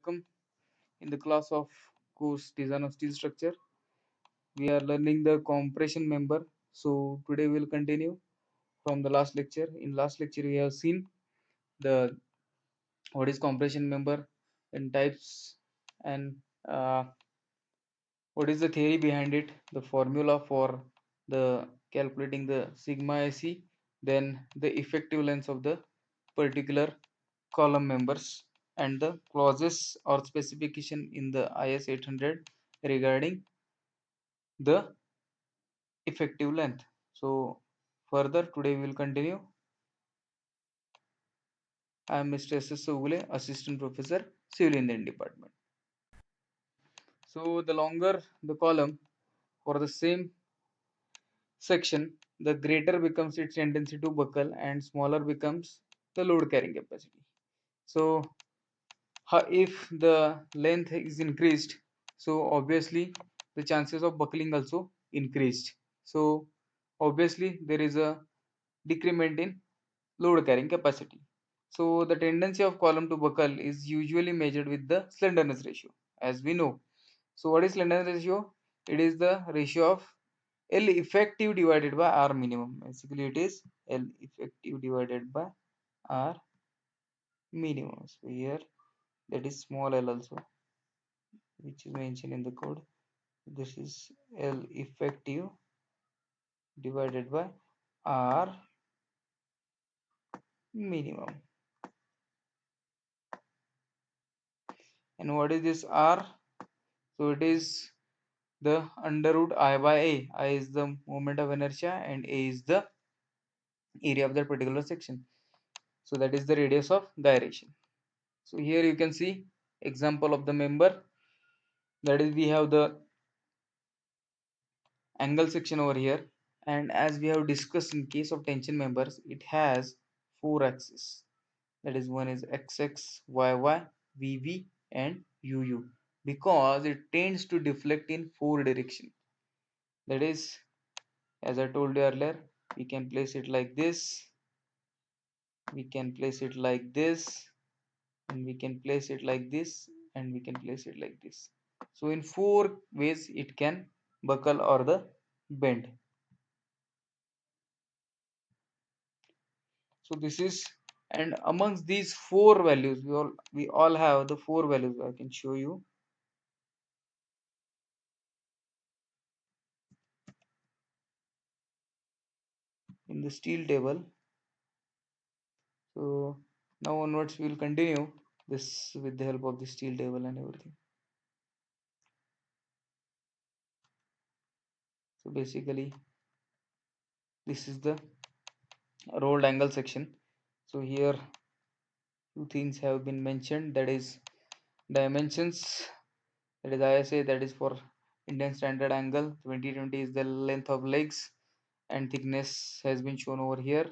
welcome in the class of course Design of Steel Structure. We are learning the compression member. So today we will continue from the last lecture. In last lecture we have seen the what is compression member and types, and what is the theory behind it, the formula for the calculating the sigma AC, then the effective length of the particular column members, and the clauses or specification in the IS 800 regarding the effective length. So further today we will continue. I am Mr. S.S. Sogule, Assistant Professor, Civil Engineering Department. So the longer the column for the same section, the greater becomes its tendency to buckle and smaller becomes the load carrying capacity. So if the length is increased, so obviously the chances of buckling also increased. So obviously there is a decrement in load carrying capacity. So the tendency of column to buckle is usually measured with the slenderness ratio, as we know. So what is slenderness ratio? It is the ratio of L effective divided by R minimum. Basically it is L effective divided by R minimum. So here that is small l also, which is mentioned in the code. This is L effective divided by R minimum. And what is this R? So it is the under root I by A. I is the moment of inertia and A is the area of that particular section. So that is the radius of gyration. So here you can see example of the member. That is, we have the angle section over here, and as we have discussed in case of tension members, it has four axes. That is, one is xx, yy, vv and uu, because it tends to deflect in four directions. That is, as I told you earlier, we can place it like this, we can place it like this, and we can place it like this, and we can place it like this. So in four ways it can buckle or the bend. So this is, and amongst these four values, we all have the four values. I can show you in the steel table. So now onwards we will continue this with the help of the steel table and everything. So basically this is the rolled angle section. So here two things have been mentioned, that is dimensions, that is ISA, that is for Indian Standard Angle 2020 is the length of legs, and thickness has been shown over here,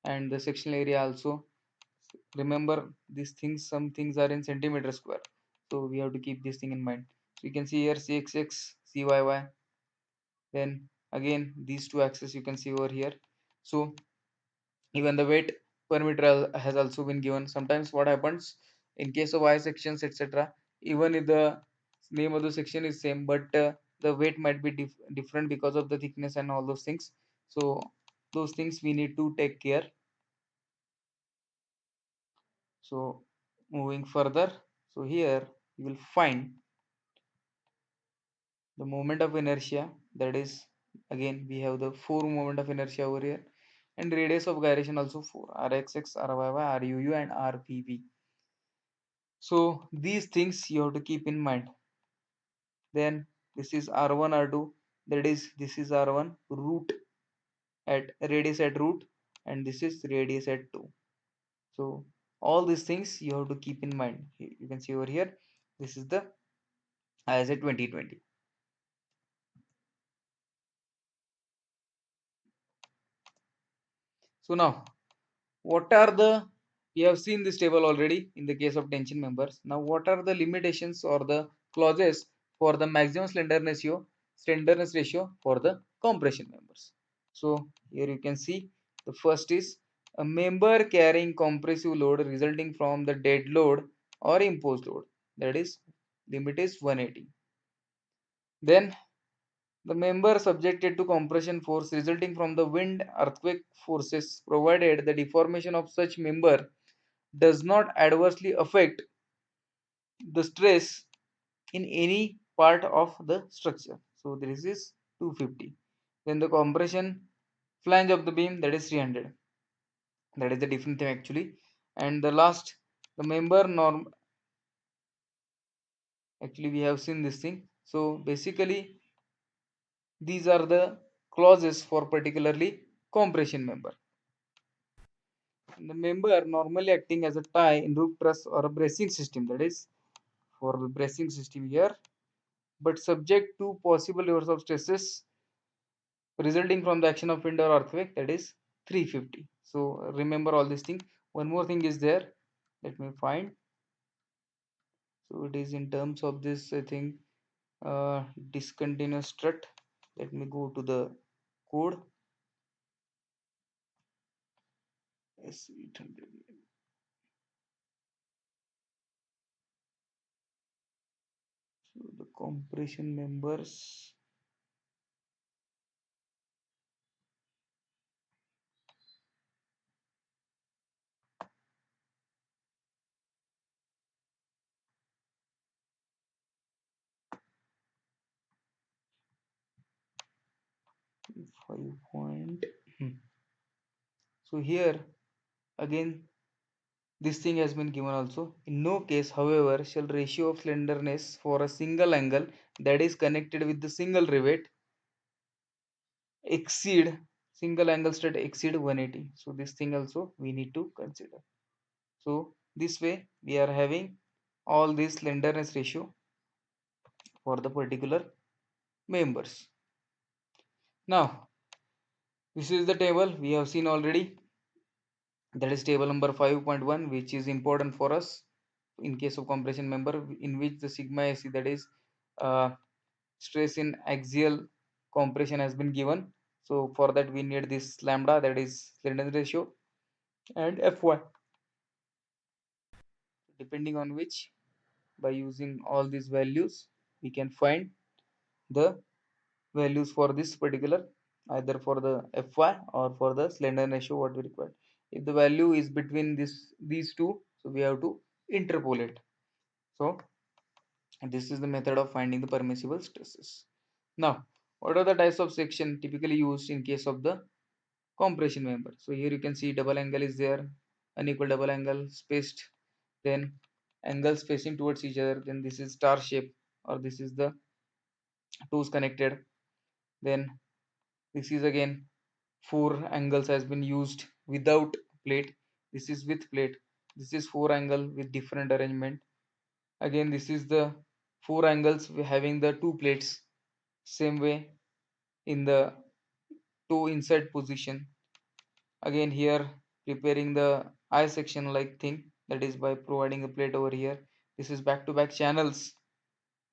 and the sectional area also. Remember these things, some things are in centimeter square, so we have to keep this thing in mind. So you can see here CXX, CYY, then again these two axes you can see over here. So even the weight per meter has also been given. Sometimes what happens in case of I sections, etc., even if the name of the section is same, but the weight might be different because of the thickness and all those things. So those things we need to take care. So moving further, so here you will find the moment of inertia, that is, again we have the four moment of inertia over here, and radius of gyration also four, rxx, ryy, ruu and rpv. So these things you have to keep in mind. Then this is r1 r2, that is, this is r1 root at radius at root, and this is radius at 2. So all these things you have to keep in mind. You can see over here, this is the ISA 2020. So now what are the, we have seen this table already in the case of tension members. Now what are the limitations or the clauses for the maximum slenderness ratio for the compression members? So here you can see the first is a member carrying compressive load resulting from the dead load or imposed load. that is limit is 180. Then the member subjected to compression force resulting from the wind earthquake forces, provided the deformation of such member does not adversely affect the stress in any part of the structure. So this is 250. Then the compression flange of the beam, that is 300. That is the different thing actually. And the last, the member norm, actually we have seen this thing. So basically these are the clauses for particularly compression member. And the member normally acting as a tie in roof truss or a bracing system, that is for the bracing system here, but subject to possible reversal of stresses resulting from the action of wind or earthquake, that is 350. So remember all these things. One more thing is there, let me find. So it is in terms of this, I think, discontinuous strut. Let me go to the code. S800. So the compression members, five point. So here again this thing has been given also. In no case, however, shall ratio of slenderness for a single angle that is connected with the single rivet exceed single angle strut exceed 180. So this thing also we need to consider. So this way we are having all this slenderness ratio for the particular members. Now this is the table we have seen already. That is table number 5.1, which is important for us in case of compression member, in which the sigma AC, that is uh, stress in axial compression, has been given. So for that we need this lambda, that is slenderness ratio, and Fy, depending on which, by using all these values we can find the values for this particular, either for the Fy or for the slenderness ratio what we require. If the value is between these two, so we have to interpolate. So this is the method of finding the permissible stresses. Now, what are the types of section typically used in case of the compression member? So here you can see double angle is there, unequal double angle, spaced, then angles facing towards each other, then this is star shape, or this is the toes connected, then this is again four angles has been used without plate, this is with plate, this is four angle with different arrangement, again this is the four angles having the two plates same way in the toe inside position, again here preparing the eye section like thing, that is by providing a plate over here, this is back to back channels,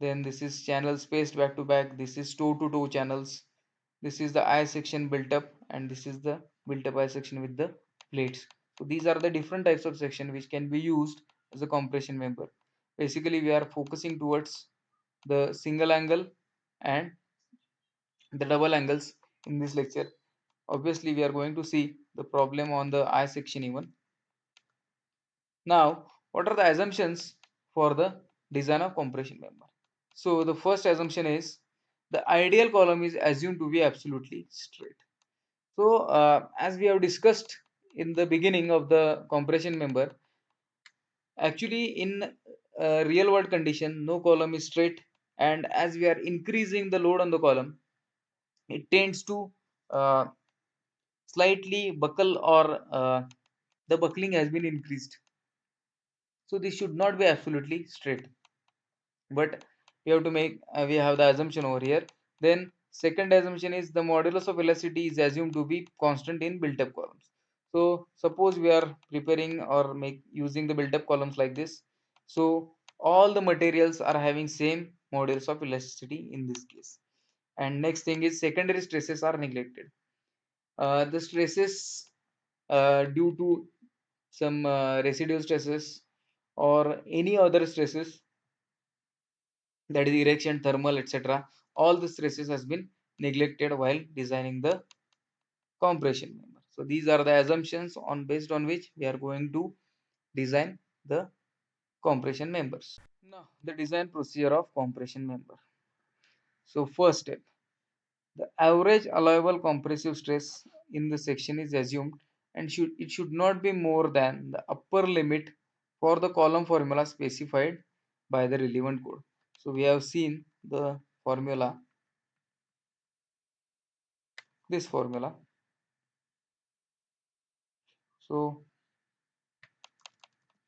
then this is channel spaced back to back, this is toe to toe channels, this is the eye section built up, and this is the built up eye section with the plates. So these are the different types of section which can be used as a compression member. Basically we are focusing towards the single angle and the double angles in this lecture. Obviously we are going to see the problem on the eye section even. Now what are the assumptions for the design of compression member? So the first assumption is the ideal column is assumed to be absolutely straight. So as we have discussed in the beginning of the compression member, actually in real world condition no column is straight, and as we are increasing the load on the column, it tends to uh, slightly buckle, or the buckling has been increased. So this should not be absolutely straight, but we have to make we have the assumption over here. Then second assumption is the modulus of elasticity is assumed to be constant in built up columns. So suppose we are preparing or make using the built up columns like this, so all the materials are having same modulus of elasticity in this case. And next thing is secondary stresses are neglected. The stresses due to some residual stresses or any other stresses, that is erection, thermal, etc. All the stresses has been neglected while designing the compression member. So these are the assumptions on based on which we are going to design the compression members. Now the design procedure of compression member. So first step, the average allowable compressive stress in the section is assumed and should not be more than the upper limit for the column formula specified by the relevant code. So we have seen the formula, this formula. So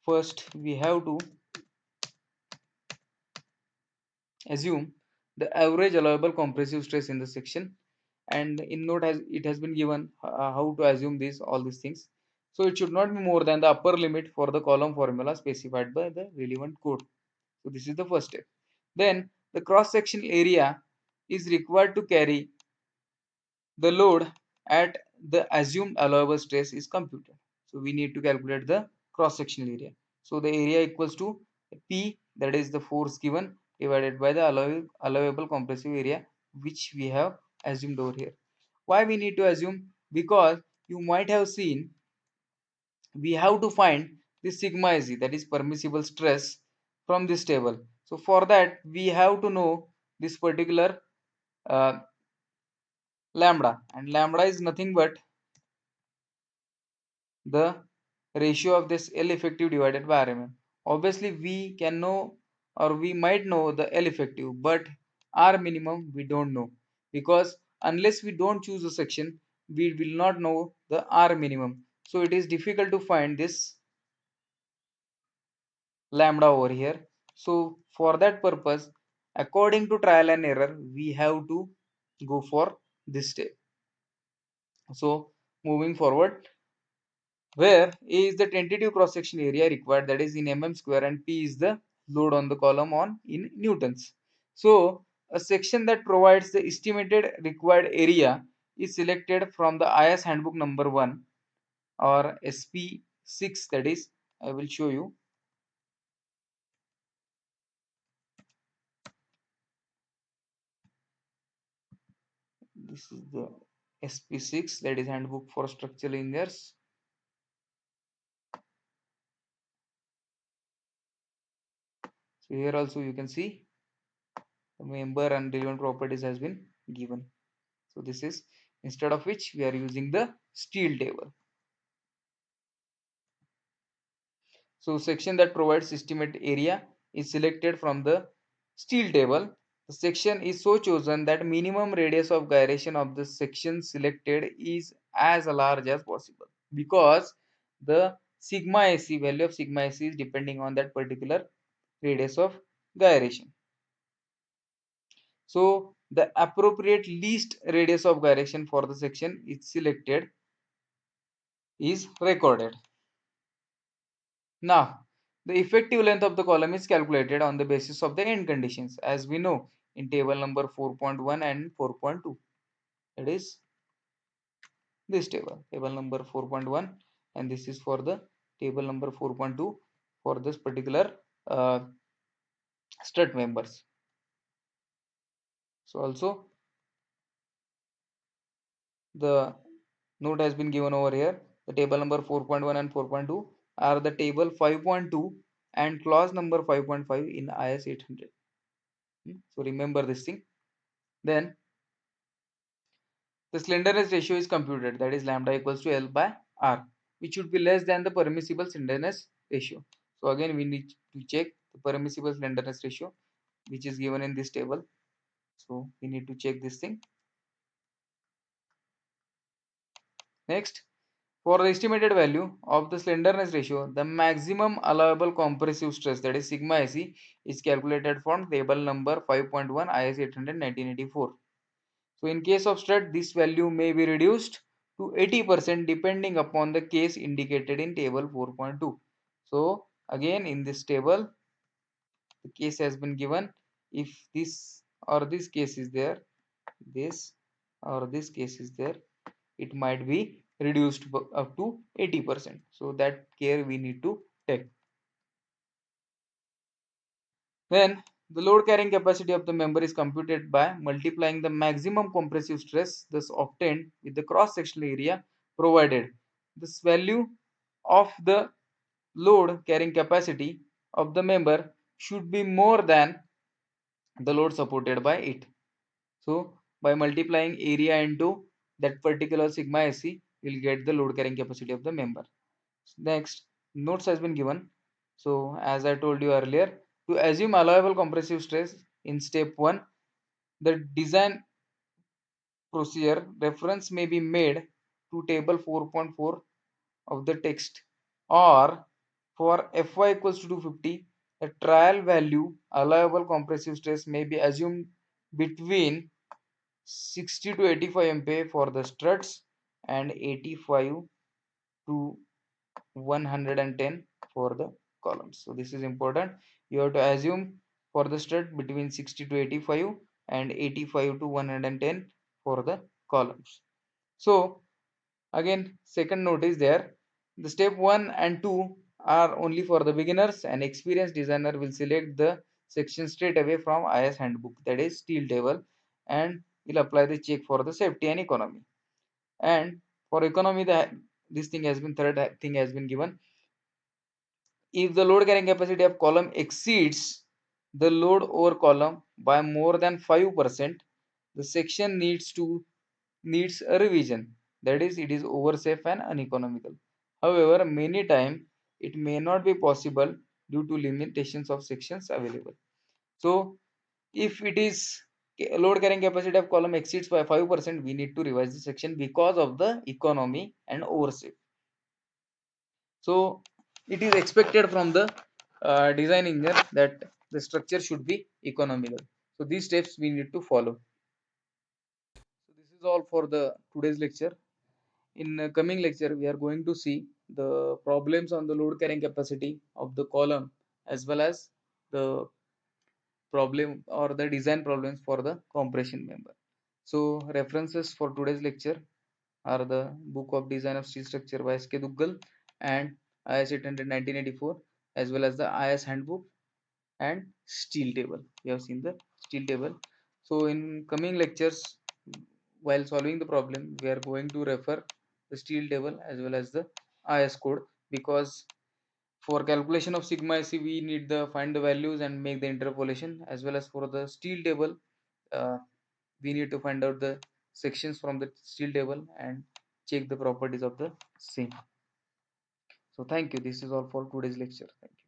first we have to assume the average allowable compressive stress in the section, and in note has it has been given how to assume these all these things. So it should not be more than the upper limit for the column formula specified by the relevant code. So this is the first step. Then the cross section area is required to carry the load at the assumed allowable stress is computed. So we need to calculate the cross sectional area. So the area equals to P, that is the force given, divided by the allowable compressive area which we have assumed over here. Why we need to assume? Because you might have seen we have to find the sigma z, that is permissible stress, from this table. So for that we have to know this particular uh, lambda, and lambda is nothing but the ratio of this L effective divided by RMM. Obviously, we can know or we might know the L effective, but R minimum we don't know, because unless we don't choose a section, we will not know the R minimum. So it is difficult to find this lambda over here. So for that purpose, according to trial and error, we have to go for this step. So moving forward, where A is the tentative cross section area required, that is in mm square, and P is the load on the column on in newtons. So a section that provides the estimated required area is selected from the IS handbook number 1 or SP6, that is I will show you. This is the SP6, that is handbook for structural engineers. So here also you can see the member and relevant properties has been given. So this is, instead of which we are using the steel table. So section that provides estimate area is selected from the steel table. The section is so chosen that minimum radius of gyration of the section selected is as large as possible, because the sigma AC, value of sigma AC, is depending on that particular radius of gyration. So the appropriate least radius of gyration for the section is selected is recorded. Now, the effective length of the column is calculated on the basis of the end conditions, as we know in table number 4.1 and 4.2. It is this table number 4.1, and this is for the table number 4.2 for this particular strut members. So also the note has been given over here. The table number 4.1 and 4.2 are the table 5.2 and clause number 5.5 in IS 800. So remember this thing. Then the slenderness ratio is computed, that is lambda equals to L by R, which should be less than the permissible slenderness ratio. So again we need to check the permissible slenderness ratio, which is given in this table. So we need to check this thing. Next, for the estimated value of the slenderness ratio, the maximum allowable compressive stress, that is sigma AC, is calculated from table number 5.1 IS 800 1984. So in case of strut, this value may be reduced to 80% depending upon the case indicated in table 4.2. So again in this table, the case has been given. If this or this case is there, this or this case is there, it might be reduced up to 80%. So that care we need to take. Then The load carrying capacity of the member is computed by multiplying the maximum compressive stress thus obtained with the cross sectional area provided. This value of the load carrying capacity of the member should be more than the load supported by it. So by multiplying area into that particular sigma SC, we'll get the load carrying capacity of the member. Next, notes has been given. So as I told you earlier, to assume allowable compressive stress in step 1, the design procedure reference may be made to table 4.4 of the text, or for Fy equals to 250, the trial value allowable compressive stress may be assumed between 60 to 85 MPa for the struts and 85 to 110 for the columns. So this is important. You have to assume for the strut between 60 to 85 and 85 to 110 for the columns. So again, second note is there. The step 1 and 2 are only for the beginners, and experienced designer will select the section straight away from IS handbook, that is steel table, and will apply the check for the safety and economy. And for economy, this thing has been third thing has been given. If the load carrying capacity of column exceeds the load over column by more than 5%, the section needs a revision. That is, it is oversafe and uneconomical. However, many times it may not be possible due to limitations of sections available. So, if it is load carrying capacity of column exceeds by 5%, we need to revise the section because of the economy and oversafe. So it is expected from the design engineer that the structure should be economical. So these steps we need to follow. So this is all for the today's lecture. In coming lecture, we are going to see the problems on the load carrying capacity of the column, as well as the problem or the design problems for the compression member. So references for today's lecture are the Book of Design of Steel Structure by S.K. Duggal and IS 800 1984, as well as the IS Handbook and Steel Table. We have seen the Steel Table. So in coming lectures, while solving the problem, we are going to refer the Steel Table as well as the IS code, because for calculation of sigma SC, we need the find the values and make the interpolation, as well as for the Steel Table, uh, we need to find out the sections from the steel table and check the properties of the same. So thank you. This is all for today's lecture. Thank you.